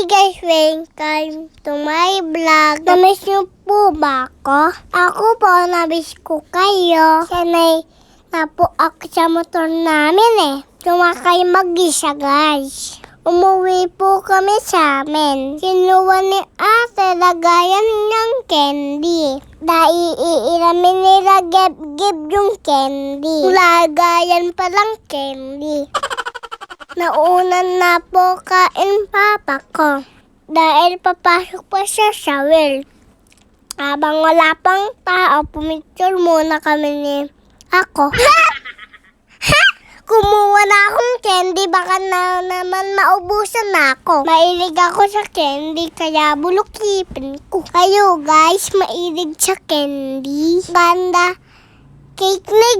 guys, welcome to my vlog. Namiss niyo po ba ako? Ako po, namiss ko kayo. Sanay na po ako sa motor namin Sumakay mag-isa guys. Umuwi po kami sa amin. Kinuha ni ate lagayan ng candy. Iiramin nila geb yung candy. Lagayan pa lang candy. Nauunan na po kain papa ko. Dahil papasok pa siya sa well. Habang wala pang tao, pumicture muna kami ni ako. Kumuha na akong candy, baka na naman maubusan na ako. Mailig ako sa candy, kaya bulukipin ko. Kayo guys, mailig sa candy. Ganda cake ni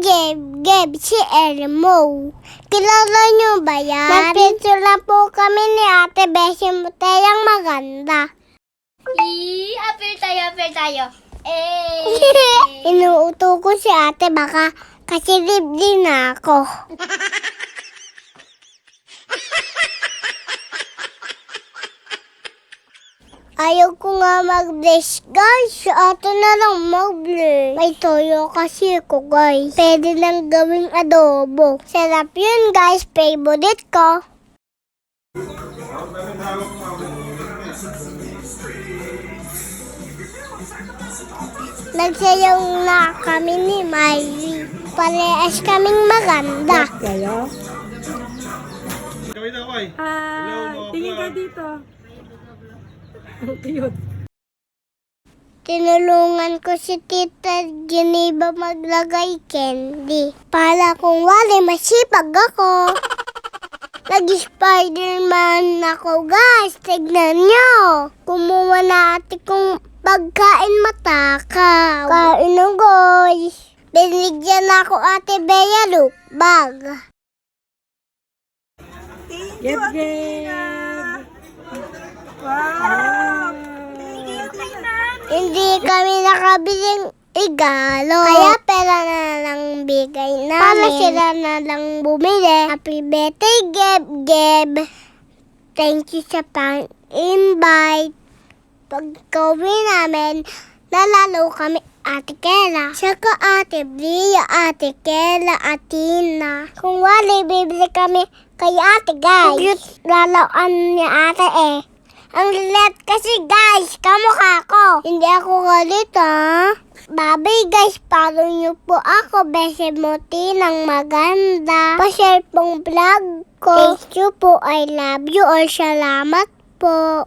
Geb, si Elmo. Kilala nyo ba yan? Nagpicture lang po kami ni Ate Beshi Mutayang maganda. Apil tayo. Inuuto ko si ate, baka kasilib din ako. Ayaw ko nga mag-bless, guys. Si ate na lang mag-bless. May toyo kasi ko, guys. Pwede lang gawing adobo. Sarap yun, guys. Favorite ko. Nagsayaw na kami ni Miley. Parehas kaming maganda. Kayo? Kami na, Koy. Tingin ka dito. Cute. Tinulungan ko si Tita Geneva maglagay candy. Para kung wala, masipag ako. Nag-Spiderman ako, guys. Tignan nyo. Kumuha na ate kong pagkain matakaw. Kain na, guys. Binigyan ako ate Bea lukbag. Geb. Wow! Hindi kami nakabiling regalo. Kaya pera na lang bigay namin. Para sila na lang bumili. Happy birthday, Geb. Thank you sa pang-invite. Pag-uwi namin, nalalo kami Ate Kela. Saka Ate Bria, Ate Kela, Atina. Kung wala, bibili kami kay Ate, guys. Cute lalaan ni Ate Ang liit kasi, guys, kamukha ko. Hindi ako galit, Bye guys, follow niyo po ako, Beshi Muti ng maganda. Pa-share pong vlog ko. Thank you po, I love you, or salamat po.